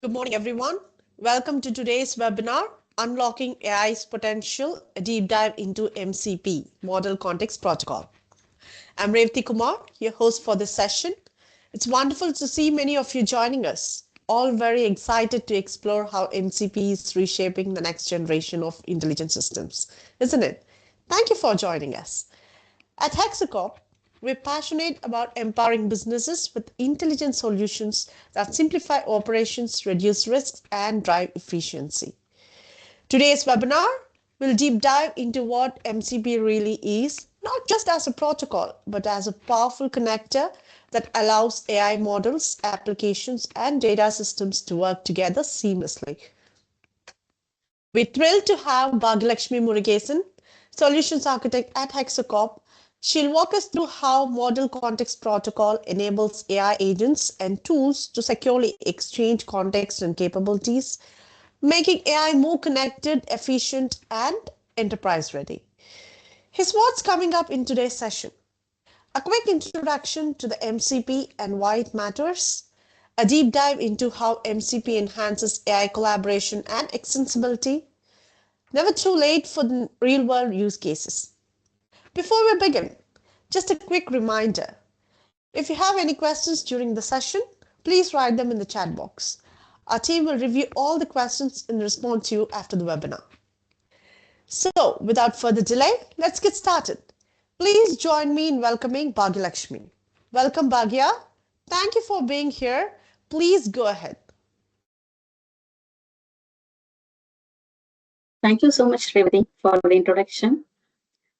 Good morning, everyone. Welcome to today's webinar, Unlocking AI's Potential, a deep dive into MCP, Model Context Protocol. I'm Revati Kumar, your host for this session. It's wonderful to see many of you joining us, all very excited to explore how MCP is reshaping the next generation of intelligent systems, isn't it? Thank you for joining us. At Hexacorp, we're passionate about empowering businesses with intelligent solutions that simplify operations, reduce risks, and drive efficiency. Today's webinar will deep dive into what MCP really is, not just as a protocol, but as a powerful connector that allows AI models, applications, and data systems to work together seamlessly. We're thrilled to have Bhagyalakshmi Murugesan, Solutions Architect at Hexacorp. She'll walk us through how Model Context Protocol enables AI agents and tools to securely exchange context and capabilities, making AI more connected, efficient, and enterprise ready. Here's what's coming up in today's session. A quick introduction to the MCP and why it matters. A deep dive into how MCP enhances AI collaboration and extensibility. Never too late for the real-world use cases. Before we begin, just a quick reminder. If you have any questions during the session, please write them in the chat box. Our team will review all the questions and respond to you after the webinar. So, without further delay, let's get started. Please join me in welcoming Bhagyalakshmi. Welcome, Bhagya. Thank you for being here. Please go ahead. Thank you so much, Revati, for the introduction.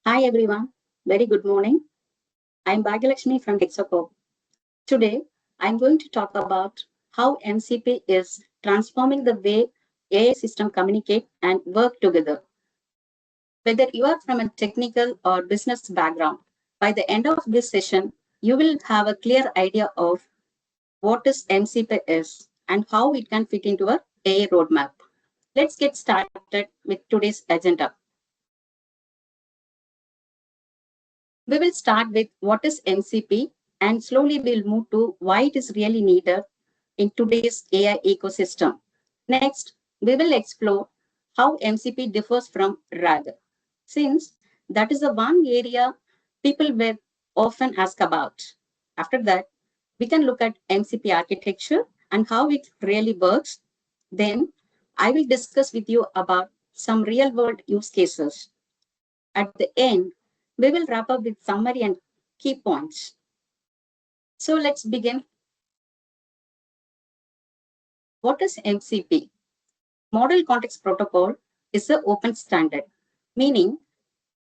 Hi, everyone. Very good morning. I'm Bhagyalakshmi from Hexacorp. Today, I'm going to talk about how MCP is transforming the way AI systems communicate and work together. Whether you are from a technical or business background, by the end of this session, you will have a clear idea of what is MCP is and how it can fit into our AI roadmap. Let's get started with today's agenda. We will start with what is MCP and slowly we'll move to why it is really needed in today's AI ecosystem. Next, we will explore how MCP differs from RAG, since that is the one area people will often ask about. After that, we can look at MCP architecture and how it really works. Then, I will discuss with you about some real-world use cases. At the end, we will wrap up with summary and key points. So let's begin. What is MCP? Model Context Protocol is an open standard, meaning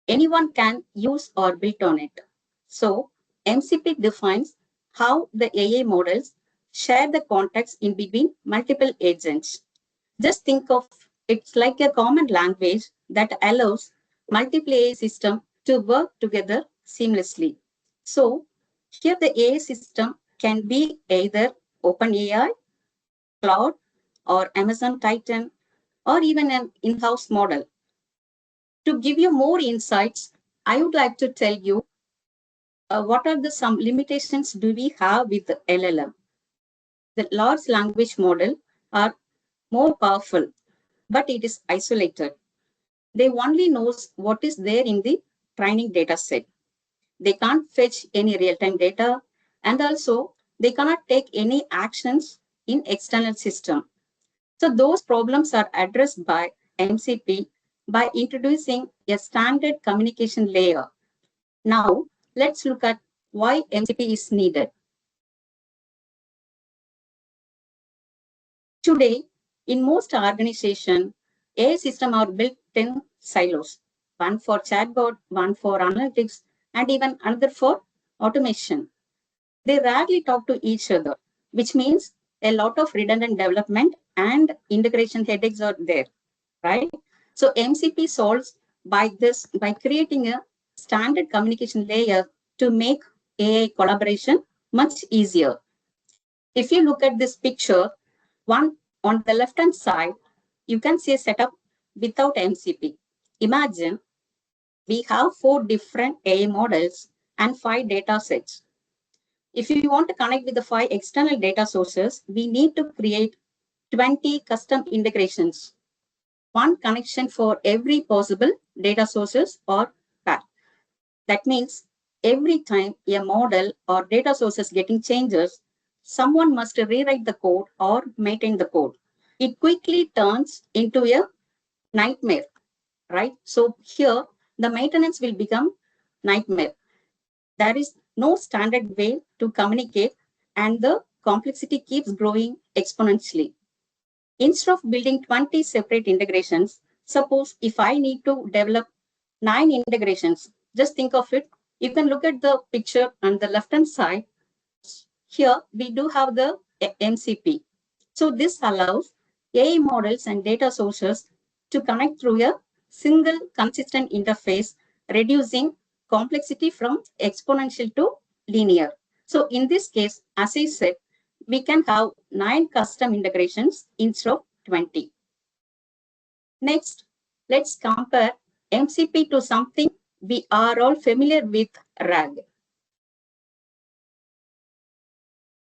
anyone can use or build on it. So MCP defines how the AI models share the context in between multiple agents. Just think of it's like a common language that allows multiple AI systems to work together seamlessly. So here the AI system can be either OpenAI, Cloud, or Amazon Titan, or even an in-house model. To give you more insights, I would like to tell you what are the some limitations do we have with the LLM. The large language model are more powerful, but it is isolated. They only knows what is there in the training data set. They can't fetch any real-time data, and also they cannot take any actions in external system. So those problems are addressed by MCP by introducing a standard communication layer. Now, let's look at why MCP is needed. Today, in most organizations, AI systems are built in silos, one for chatbot, one for analytics, and even another for automation. They rarely talk to each other, which means a lot of redundant development and integration headaches are there, right? So MCP solves by creating a standard communication layer to make AI collaboration much easier. If you look at this picture, one on the left-hand side, you can see a setup without MCP. Imagine we have 4 different AI models and 5 data sets. If you want to connect with the 5 external data sources, we need to create 20 custom integrations, one connection for every possible data sources or path. That means every time a model or data source is getting changes, someone must rewrite the code or maintain the code. It quickly turns into a nightmare, right? So here the maintenance will become nightmare. There is no standard way to communicate and the complexity keeps growing exponentially. Instead of building 20 separate integrations, suppose if I need to develop 9 integrations, just think of it. You can look at the picture on the left hand side. Here we do have the MCP. So this allows AI models and data sources to connect through a single consistent interface, reducing complexity from exponential to linear. So in this case, as I said, we can have 9 custom integrations instead of 20. Next, let's compare MCP to something we are all familiar with, RAG.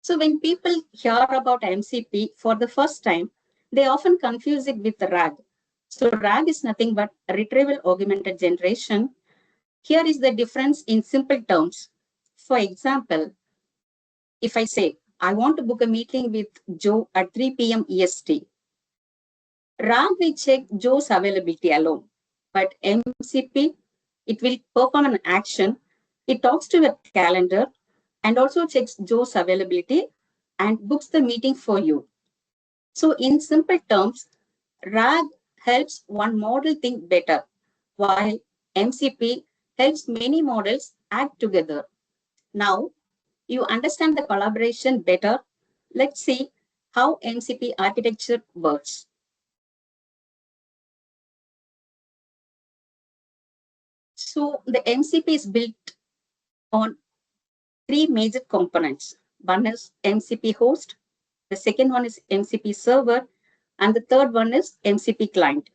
So when people hear about MCP for the first time, they often confuse it with RAG. So RAG is nothing but retrieval augmented generation. Here is the difference in simple terms. For example, if I say, I want to book a meeting with Joe at 3 p.m. EST, RAG will check Joe's availability alone. But MCP, it will perform an action. It talks to your calendar and also checks Joe's availability and books the meeting for you. So in simple terms, RAG helps one model think better, while MCP helps many models act together. Now, you understand the collaboration better. Let's see how MCP architecture works. So the MCP is built on 3 major components. One is MCP host, the second one is MCP server, and the third one is MCP client.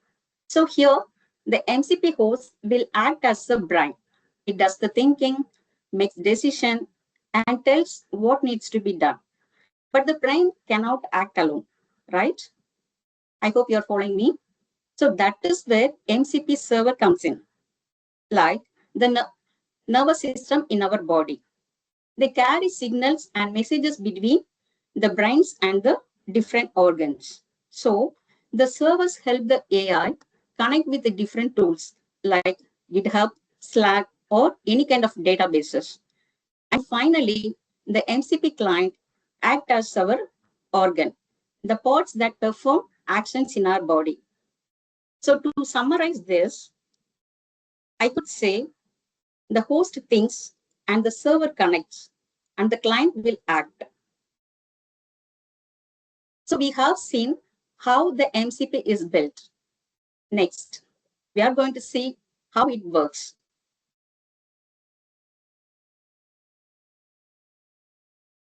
So here, the MCP host will act as a brain. It does the thinking, makes decision, and tells what needs to be done. But the brain cannot act alone, right? I hope you're following me. So that is where MCP server comes in, like the nervous system in our body. They carry signals and messages between the brains and the different organs. So the servers help the AI connect with the different tools like GitHub, Slack, or any kind of databases. And finally, the MCP client act as our organ, the parts that perform actions in our body. So to summarize this, I could say the host thinks and the server connects and the client will act. So we have seen how the MCP is built. Next, we are going to see how it works.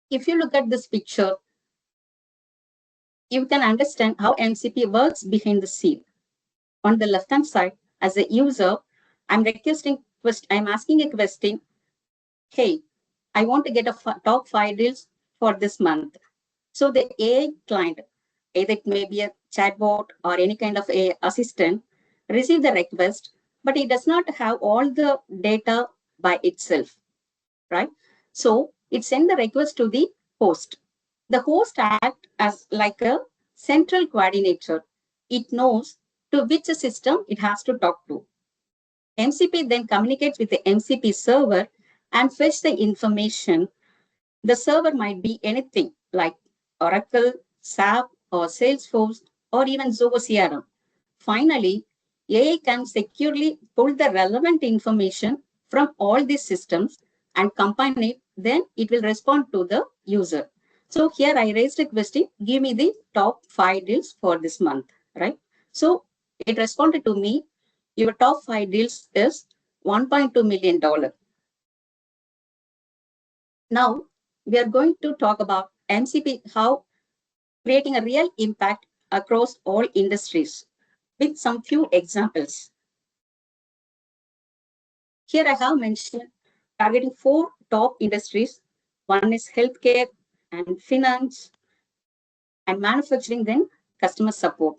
If you look at this picture, you can understand how MCP works behind the scene. On the left-hand side, as a user, I'm asking a question. Hey, I want to get a top 5 deals for this month. So the AI client, either it may be a chatbot or any kind of a assistant, receive the request, but it does not have all the data by itself, right? So it sends the request to the host. The host acts as like a central coordinator. It knows to which system it has to talk to. MCP then communicates with the MCP server and fetch the information. The server might be anything like Oracle, SAP, or Salesforce, or even Zoho CRM. Finally, AI can securely pull the relevant information from all these systems and combine it, then it will respond to the user. So here I raised a question, give me the top 5 deals for this month, right? So it responded to me, your top 5 deals is $1.2 million. Now we are going to talk about MCP, how creating a real impact across all industries with some few examples. Here I have mentioned targeting 4 top industries. One is healthcare and finance and manufacturing, then customer support.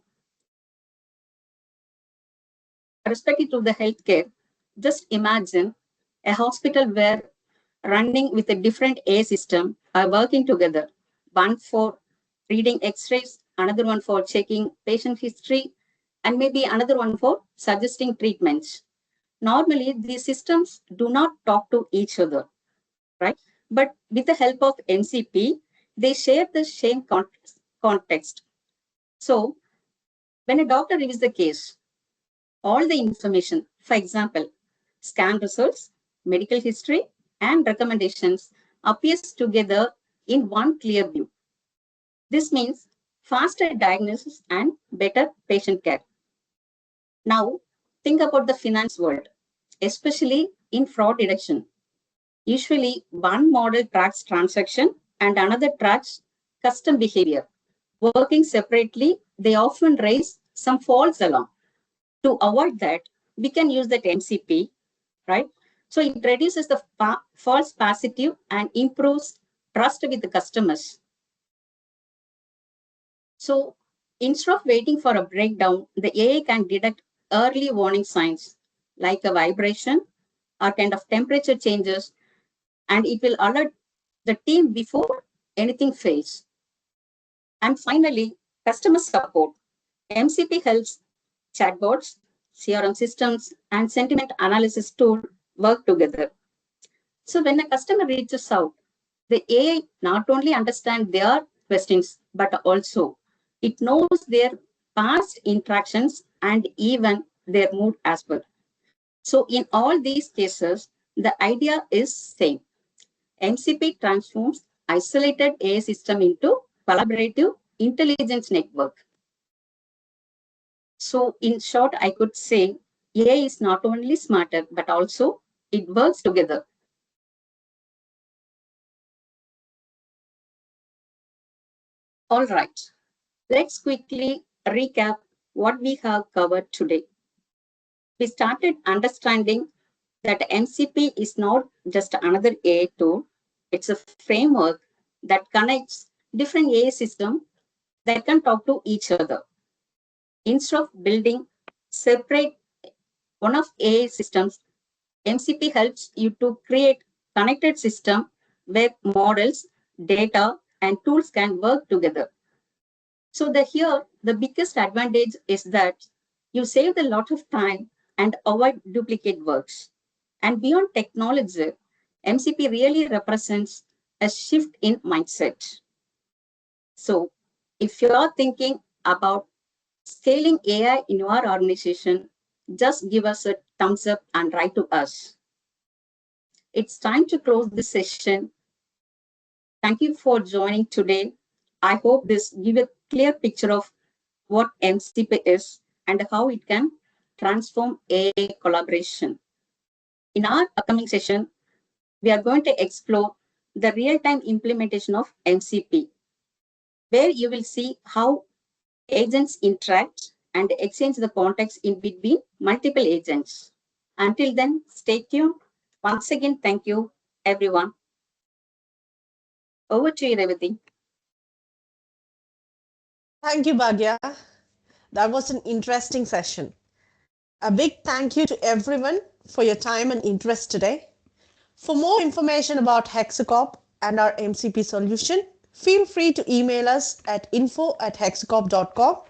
Respective to the healthcare, just imagine a hospital where running with a different A system are working together. One for reading x-rays, another one for checking patient history, and maybe another one for suggesting treatments. Normally, these systems do not talk to each other, right? But with the help of MCP, they share the same context. So when a doctor reviews the case, all the information, for example, scan results, medical history, and recommendations appears together in one clear view. This means faster diagnosis and better patient care. Now, think about the finance world, especially in fraud detection. Usually, one model tracks transaction and another tracks custom behavior. Working separately, they often raise some false alarm. To avoid that, we can use that MCP, right? So it reduces the false positive and improves trust with the customers. So instead of waiting for a breakdown, the AI can detect early warning signs like a vibration or kind of temperature changes, and it will alert the team before anything fails. And finally, customer support. MCP helps chatbots, CRM systems, and sentiment analysis tool work together. So when a customer reaches out, the AI not only understands their questions, but also it knows their past interactions and even their mood as well. So in all these cases, the idea is same. MCP transforms isolated AI system into collaborative intelligence network. So in short, I could say AI is not only smarter, but also it works together. All right, let's quickly recap what we have covered today. We started understanding that MCP is not just another AI tool, it's a framework that connects different AI systems that can talk to each other. Instead of building separate one of AI systems, MCP helps you to create connected system where models, data, and tools can work together. So the biggest advantage is that you save a lot of time and avoid duplicate works. And beyond technology, MCP really represents a shift in mindset. So if you are thinking about scaling AI in your organization, just give us a thumbs up and write to us. It's time to close this session. Thank you for joining today. I hope this give a clear picture of what MCP is and how it can transform AI collaboration. In our upcoming session, we are going to explore the real-time implementation of MCP, where you will see how agents interact and exchange the context in between multiple agents. Until then, stay tuned. Once again, thank you, everyone. Over to you, Revati. Thank you, Bhagya. That was an interesting session. A big thank you to everyone for your time and interest today. For more information about Hexacorp and our MCP solution, feel free to email us at info@hexacorp.com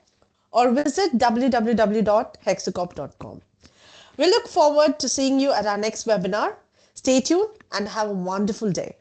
or visit www.hexacorp.com. We look forward to seeing you at our next webinar. Stay tuned and have a wonderful day.